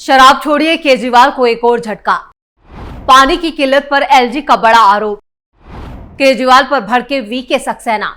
शराब छोड़िए, केजरीवाल को एक और झटका। पानी की किल्लत पर एलजी का बड़ा आरोप। केजरीवाल पर भड़के वीके सक्सेना।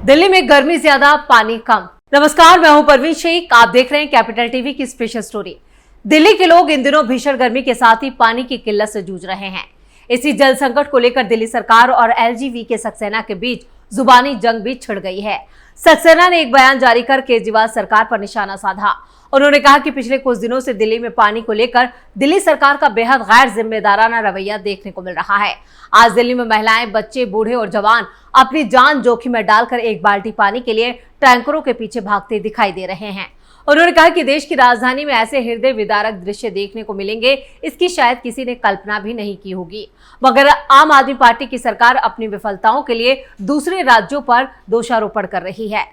दिल्ली में गर्मी ज्यादा, पानी कम। नमस्कार, मैं हूं परवीन शेख। आप देख रहे हैं कैपिटल टीवी की स्पेशल स्टोरी। दिल्ली के लोग इन दिनों भीषण गर्मी के साथ ही पानी की किल्लत से जूझ रहे हैं। इसी जल संकट को लेकर दिल्ली सरकार और एलजी वीके सक्सेना के बीच जुबानी जंग भी छिड़ गई है। सक्सेना ने एक बयान जारी कर केजरीवाल सरकार पर निशाना साधा। उन्होंने कहा कि पिछले कुछ दिनों से दिल्ली में पानी को लेकर दिल्ली सरकार का बेहद गैर जिम्मेदाराना रवैया देखने को मिल रहा है। आज दिल्ली में महिलाएं, बच्चे, बूढ़े और जवान अपनी जान जोखिम में डालकर एक बाल्टी पानी के लिए टैंकरों के पीछे भागते दिखाई दे रहे हैं। उन्होंने कहा कि देश की राजधानी में ऐसे हृदय विदारक दृश्य देखने को मिलेंगे, इसकी शायद किसी ने कल्पना भी नहीं की होगी। मगर आम आदमी पार्टी की सरकार अपनी विफलताओं के लिए दूसरे राज्यों पर दोषारोपण कर रही है।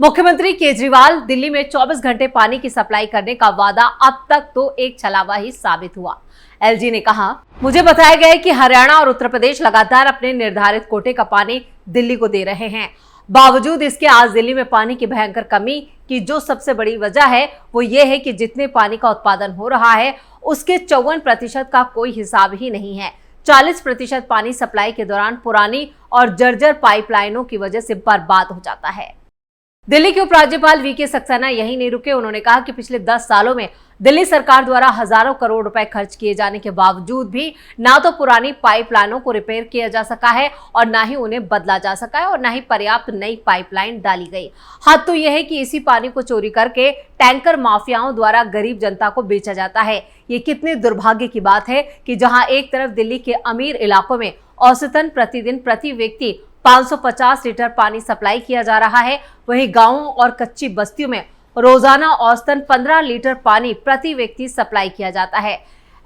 मुख्यमंत्री केजरीवाल दिल्ली में 24 घंटे पानी की सप्लाई करने का वादा अब तक तो एक छलावा ही साबित हुआ। एलजी ने कहा, मुझे बताया गया है कि हरियाणा और उत्तर प्रदेश लगातार अपने निर्धारित कोटे का पानी दिल्ली को दे रहे हैं। बावजूद इसके आज दिल्ली में पानी की भयंकर कमी की जो सबसे बड़ी वजह है वो ये है कि जितने पानी का उत्पादन हो रहा है उसके 54% का कोई हिसाब ही नहीं है। 40% पानी सप्लाई के दौरान पुरानी और जर्जर पाइपलाइनों की वजह से बर्बाद हो जाता है। दिल्ली के उपराज्यपाल वीके सक्सेना यही नहीं रुके। उन्होंने कहा कि पिछले 10 सालों में दिल्ली सरकार द्वारा हजारों करोड़ रुपए खर्च किए जाने के बावजूद भी ना तो पुरानी पाइपलाइनों को रिपेयर किया जा सका है और ना ही उन्हें बदला जा सका है और ना ही पर्याप्त नई पाइपलाइन डाली गई। हद तो यह है कि इसी पानी को चोरी करके टैंकर माफियाओं द्वारा गरीब जनता को बेचा जाता है। ये कितने दुर्भाग्य की बात है कि जहां एक तरफ दिल्ली के अमीर इलाकों में औसतन प्रतिदिन प्रति व्यक्ति 550 लीटर पानी सप्लाई किया जा रहा है, वहीं गांवों और कच्ची बस्तियों में रोजाना औसतन 15 लीटर पानी प्रति व्यक्ति सप्लाई किया जाता है।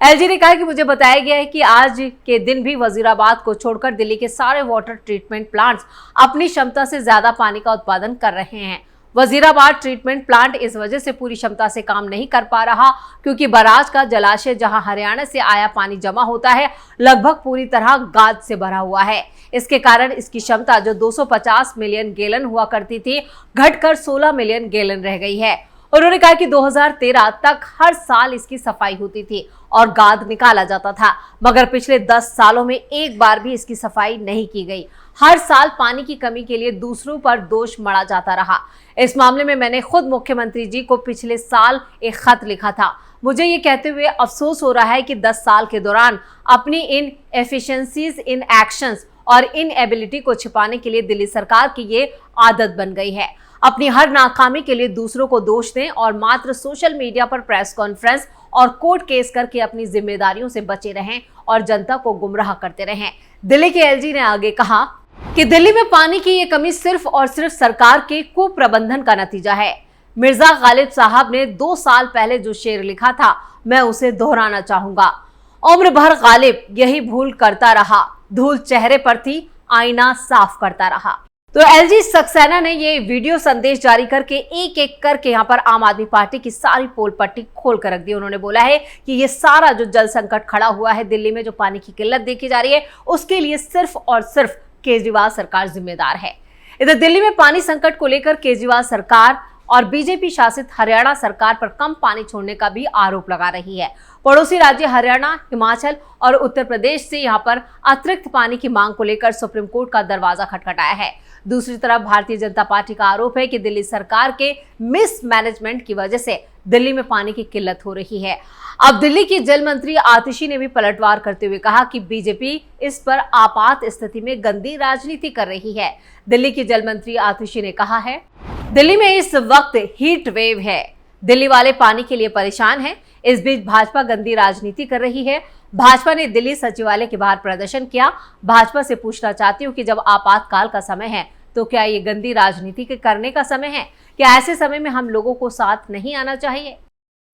एलजी ने कहा कि मुझे बताया गया है कि आज के दिन भी वजीराबाद को छोड़कर दिल्ली के सारे वाटर ट्रीटमेंट प्लांट्स अपनी क्षमता से ज्यादा पानी का उत्पादन कर रहे हैं। वजीराबाद ट्रीटमेंट प्लांट इस वजह से पूरी क्षमता से काम नहीं कर पा रहा क्योंकि बराज का जलाशय जहां हरियाणा से आया पानी जमा होता है लगभग पूरी तरह गाद से भरा हुआ है। इसके कारण इसकी क्षमता जो 250 मिलियन गैलन हुआ करती थी घटकर 16 मिलियन गैलन रह गई है। उन्होंने कहा कि 2013 तक हर साल इसकी सफाई होती थी और गाद निकाला जाता था, मगर पिछले 10 सालों में एक बार भी इसकी सफाई नहीं की गई। हर साल पानी की कमी के लिए दूसरों पर दोष मढ़ा जाता रहा। इस मामले में मैंने खुद मुख्यमंत्री जी को पिछले साल एक खत लिखा था। मुझे ये कहते हुए अफसोस हो रहा है कि 10 साल के दौरान अपनी इन एफिशिएंसीज इन एक्शंस और इन एबिलिटी को छिपाने के लिए दिल्ली सरकार की ये आदत बन गई है। अपनी हर नाकामी के लिए दूसरों को दोष दें और मात्र सोशल मीडिया पर प्रेस कॉन्फ्रेंस और कोर्ट केस करके अपनी जिम्मेदारियों से बचे रहें और जनता को गुमराह करते रहें। दिल्ली के एलजी ने आगे कहा कि दिल्ली में पानी की ये कमी सिर्फ और सिर्फ सरकार के कुप्रबंधन का नतीजा है। मिर्जा गालिब साहब ने 2 साल पहले जो शेर लिखा था मैं उसे दोहराना चाहूंगा। उम्र भर गालिब यही भूल करता रहा, धूल चेहरे पर थी, आईना साफ करता रहा। तो एलजी सक्सेना ने ये वीडियो संदेश जारी करके एक एक करके यहाँ पर आम आदमी पार्टी की सारी पोल पट्टी खोल कर रख दी। उन्होंने बोला है कि ये सारा जो जल संकट खड़ा हुआ है दिल्ली में, जो पानी की किल्लत देखी जा रही है, उसके लिए सिर्फ और सिर्फ केजरीवाल सरकार जिम्मेदार है। इधर दिल्ली में पानी संकट को लेकर केजरीवाल सरकार और बीजेपी शासित हरियाणा सरकार पर कम पानी छोड़ने का भी आरोप लगा रही है। पड़ोसी राज्य हरियाणा, हिमाचल और उत्तर प्रदेश से यहां पर अतिरिक्त पानी की मांग को लेकर सुप्रीम कोर्ट का दरवाजा खटखटाया है। दूसरी तरफ भारतीय जनता पार्टी का आरोप है कि दिल्ली सरकार के मिसमैनेजमेंट की वजह से दिल्ली में पानी की किल्लत हो रही है। अब दिल्ली की जल मंत्री आतिशी ने भी पलटवार करते हुए कहा कि बीजेपी इस पर आपात स्थिति में गंदी राजनीति कर रही है। दिल्ली की जल मंत्री आतिशी ने कहा है, दिल्ली में इस वक्त हीट वेव है, दिल्ली वाले पानी के लिए परेशान हैं। इस बीच भाजपा गंदी राजनीति कर रही है। भाजपा ने दिल्ली सचिवालय के बाहर प्रदर्शन किया। भाजपा से पूछना चाहती हूँ कि जब आपातकाल का समय है तो क्या ये गंदी राजनीति करने का समय है? क्या ऐसे समय में हम लोगों को साथ नहीं आना चाहिए?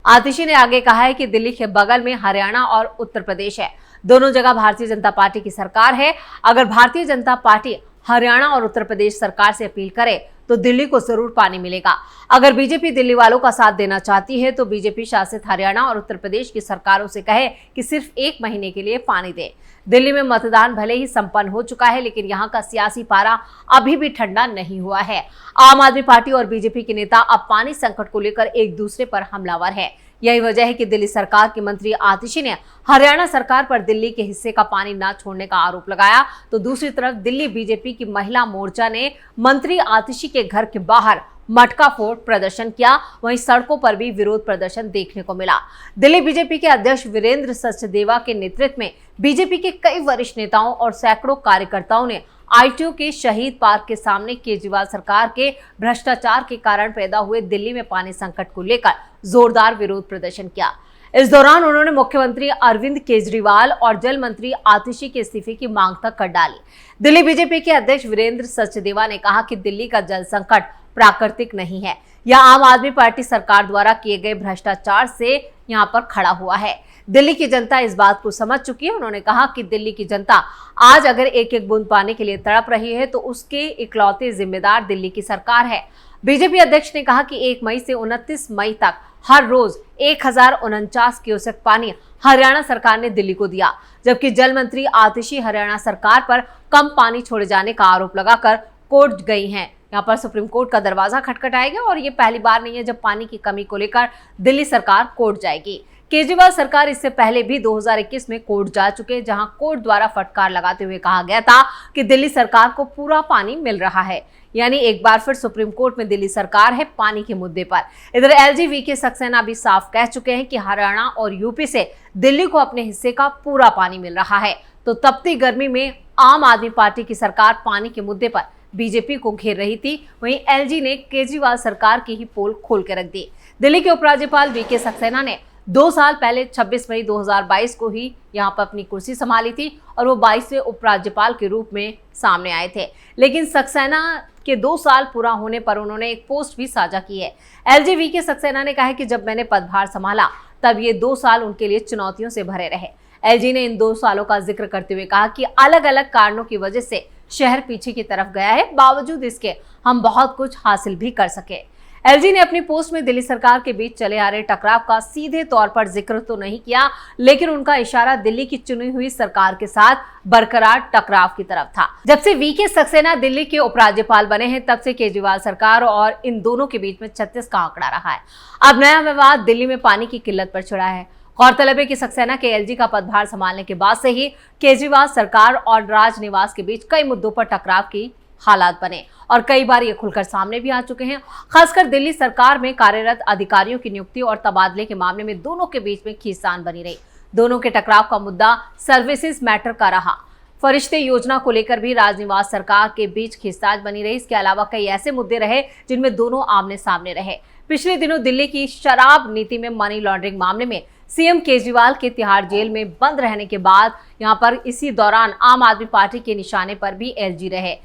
आतिशी ने आगे कहा है कि दिल्ली के बगल में हरियाणा और उत्तर प्रदेश है, दोनों जगह भारतीय जनता पार्टी की सरकार है। अगर भारतीय जनता पार्टी हरियाणा और उत्तर प्रदेश सरकार से अपील करे तो दिल्ली को जरूर पानी मिलेगा। अगर बीजेपी दिल्ली वालों का साथ देना चाहती है तो बीजेपी शासित हरियाणा और उत्तर प्रदेश की सरकारों से कहे कि सिर्फ 1 महीने के लिए पानी दे। दिल्ली में मतदान भले ही संपन्न हो चुका है, लेकिन यहाँ का सियासी पारा अभी भी ठंडा नहीं हुआ है। आम आदमी पार्टी और बीजेपी के नेता अब पानी संकट को लेकर एक दूसरे पर हमलावर है। यही वजह है कि दिल्ली सरकार की मंत्री आतिशी ने हरियाणा सरकार पर दिल्ली के हिस्से का पानी न छोड़ने का आरोप लगाया, तो दूसरी तरफ दिल्ली बीजेपी की महिला मोर्चा ने मंत्री आतिशी के घर के बाहर मटका फोड़ प्रदर्शन किया। वहीं सड़कों पर भी विरोध प्रदर्शन देखने को मिला। दिल्ली बीजेपी के अध्यक्ष वीरेंद्र सचदेवा के नेतृत्व में बीजेपी के कई वरिष्ठ नेताओं और सैकड़ों कार्यकर्ताओं ने आईटीओ के शहीद पार्क के सामने केजरीवाल सरकार के भ्रष्टाचार के कारण पैदा हुए दिल्ली में पानी संकट को लेकर जोरदार विरोध प्रदर्शन किया। इस दौरान उन्होंने मुख्यमंत्री अरविंद केजरीवाल और जल मंत्री आतिशी के इस्तीफे की मांग तक कर डाली। दिल्ली बीजेपी के अध्यक्ष वीरेंद्र सचदेवा ने कहा कि दिल्ली का जल संकट प्राकृतिक नहीं है, यह आम आदमी पार्टी सरकार द्वारा किए गए भ्रष्टाचार से यहाँ पर खड़ा हुआ है। दिल्ली की जनता इस बात को समझ चुकी है। उन्होंने कहा कि दिल्ली की जनता आज अगर एक एक बूंद पाने के लिए तड़प रही है तो उसके इकलौते जिम्मेदार दिल्ली की सरकार है। बीजेपी अध्यक्ष ने कहा कि 1 मई से 29 मई तक हर रोज 1049 क्यूसेक पानी हरियाणा सरकार ने दिल्ली को दिया, जबकि जल मंत्री आतिशी हरियाणा सरकार पर कम पानी छोड़े जाने का आरोप लगाकर कोर्ट गई हैं। यहाँ पर सुप्रीम कोर्ट का दरवाजा खटखटाएगा और ये पहली बार नहीं है जब पानी की कमी को लेकर दिल्ली सरकार कोर्ट जाएगी। केजरीवाल सरकार इससे पहले भी 2021 में कोर्ट जा चुके हैं, जहां कोर्ट द्वारा फटकार लगाते हुए कहा गया था कि दिल्ली सरकार को पूरा पानी मिल रहा है। यानी एक बार फिर सुप्रीम कोर्ट में दिल्ली सरकार है पानी के मुद्दे पर। इधर एलजी वीके सक्सेना भी साफ कह चुके हैं कि हरियाणा और यूपी से दिल्ली को अपने हिस्से का पूरा पानी मिल रहा है। तो तपती गर्मी में आम आदमी पार्टी की सरकार पानी के मुद्दे पर बीजेपी को घेर रही थी, वहीं एलजी ने केजरीवाल सरकार की ही पोल खोल के रख दी। दिल्ली के उपराज्यपाल वीके सक्सेना ने 2 साल पहले 26 मई 2022 को ही यहां पर अपनी कुर्सी संभाली थी और वो 22वें उपराज्यपाल के रूप में सामने आए थे। लेकिन सक्सेना के 2 साल पूरा होने पर उन्होंने एक पोस्ट भी साझा की है। एलजी वीके सक्सेना ने कहा है कि जब मैंने पदभार संभाला तब ये 2 साल उनके लिए चुनौतियों से भरे रहे। एलजी ने इन 2 सालों का जिक्र करते हुए कहा कि अलग अलग कारणों की वजह से शहर पीछे की तरफ गया है, बावजूद इसके हम बहुत कुछ हासिल भी कर सके। एलजी ने अपनी पोस्ट में दिल्ली सरकार के बीच चले आ रहे टकराव का सीधे तौर पर जिक्र तो नहीं किया, लेकिन उनका इशारा दिल्ली की चुनी हुई सरकार के साथ बरकरार टकराव की तरफ था। जब से वीके सक्सेना दिल्ली के उपराज्यपाल बने हैं तब से केजरीवाल सरकार और इन दोनों के बीच में 36 का आंकड़ा रहा है। अब नया विवाद दिल्ली में पानी की किल्लत पर छिड़ा है। गौरतलब है कि सक्सेना के एलजी का पदभार संभालने के बाद से ही केजरीवाल सरकार और राजनिवास के बीच कई मुद्दों पर टकराव की हालात बने और कई बार ये खुलकर सामने भी आ चुके हैं। खासकर दिल्ली सरकार में कार्यरत अधिकारियों की नियुक्ति और तबादले के मामले में दोनों के बीच में खींचतान बनी रही। दोनों के टकराव का मुद्दा सर्विसेज मैटर का रहा। फरिश्ते योजना को लेकर भी राजनिवास सरकार के बीच खींचतान बनी रही। इसके अलावा कई ऐसे मुद्दे रहे जिनमें दोनों आमने सामने रहे। पिछले दिनों दिल्ली की शराब नीति में मनी लॉन्ड्रिंग मामले में सीएम केजरीवाल के तिहाड़ जेल में बंद रहने के बाद यहां पर इसी दौरान आम आदमी पार्टी के निशाने पर भी एलजी रहे।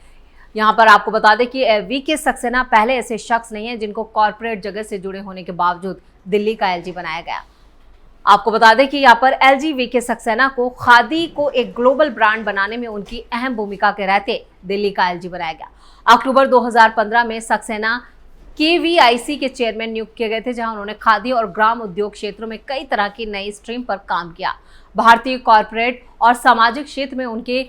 यहां पर आपको बता दें कि वीके सक्सेना पहले ऐसे शख्स नहीं है जिनको कॉर्पोरेट जगत से जुड़े होने के बावजूद दिल्ली का एलजी बनाया गया। आपको बता दें कि यहाँ पर एलजी वीके सक्सेना को खादी को एक ग्लोबल ब्रांड बनाने में उनकी अहम भूमिका के रहते दिल्ली का एलजी बनाया गया। अक्टूबर 2015 में सक्सेना केवीआईसी के चेयरमैन नियुक्त किए गए थे, जहां उन्होंने खादी और ग्राम उद्योग क्षेत्रों में कई तरह की नई स्ट्रीम पर काम किया। भारतीय कॉर्पोरेट और सामाजिक क्षेत्र में उनके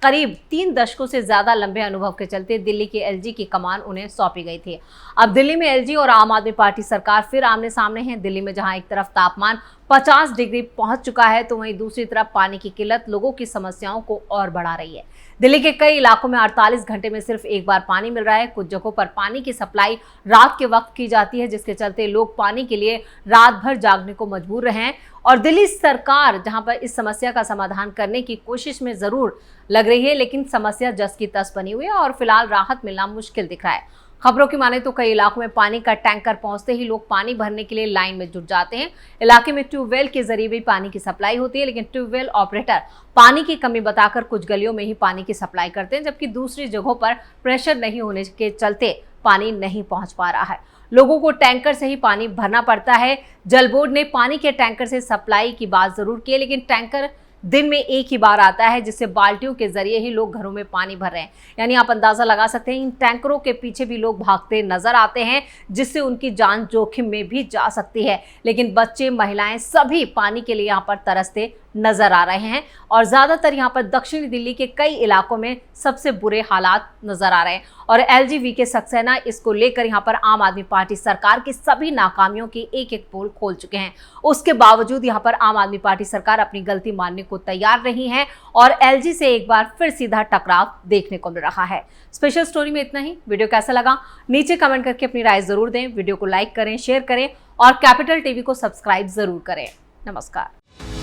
करीब 3 दशकों से ज्यादा लंबे अनुभव के चलते दिल्ली के एलजी की कमान उन्हें सौंपी गई थी। अब दिल्ली में एलजी और आम आदमी पार्टी सरकार फिर आमने सामने है। दिल्ली में जहां एक तरफ तापमान 50 डिग्री पहुंच चुका है तो वहीं दूसरी तरफ पानी की किल्लत लोगों की समस्याओं को और बढ़ा रही है। दिल्ली के कई इलाकों में 48 घंटे में सिर्फ एक बार पानी मिल रहा है। कुछ जगहों पर पानी की सप्लाई रात के वक्त की जाती है, जिसके चलते लोग पानी के लिए रात भर जागने को मजबूर रहे हैं। और दिल्ली सरकार जहां पर इस समस्या का समाधान करने की कोशिश में जरूर लग रही है, लेकिन समस्या जस की तस बनी हुई है और फिलहाल राहत मिलना मुश्किल दिख रहा है। खबरों की माने तो कई इलाकों में पानी का टैंकर पहुंचते ही लोग पानी भरने के लिए लाइन में जुट जाते हैं। इलाके में ट्यूबवेल के जरिए भी पानी की सप्लाई होती है, लेकिन ट्यूबवेल ऑपरेटर पानी की कमी बताकर कुछ गलियों में ही पानी की सप्लाई करते हैं, जबकि दूसरी जगहों पर प्रेशर नहीं होने के चलते पानी नहीं पहुंच पा रहा है। लोगों को टैंकर से ही पानी भरना पड़ता है। जल बोर्ड ने पानी के टैंकर से सप्लाई की बात जरूर की है, लेकिन टैंकर दिन में एक ही बार आता है, जिससे बाल्टियों के जरिए ही लोग घरों में पानी भर रहे हैं। यानी आप अंदाजा लगा सकते हैं इन टैंकरों के पीछे भी लोग भागते नजर आते हैं, जिससे उनकी जान जोखिम में भी जा सकती है। लेकिन बच्चे, महिलाएं सभी पानी के लिए यहाँ पर तरसते नजर आ रहे हैं और ज्यादातर यहाँ पर दक्षिणी दिल्ली के कई इलाकों में सबसे बुरे हालात नजर आ रहे हैं। और एलजी वीके सक्सेना इसको लेकर यहाँ पर आम आदमी पार्टी सरकार की सभी नाकामियों की एक एक पोल खोल चुके हैं। उसके बावजूद यहाँ पर आम आदमी पार्टी सरकार अपनी गलती मानने को तैयार नहीं है और एलजी से एक बार फिर सीधा टकराव देखने को मिल रहा है। स्पेशल स्टोरी में इतना ही। वीडियो कैसा लगा नीचे कमेंट करके अपनी राय जरूर दें। वीडियो को लाइक करें, शेयर करें और कैपिटल टीवी को सब्सक्राइब जरूर करें। नमस्कार।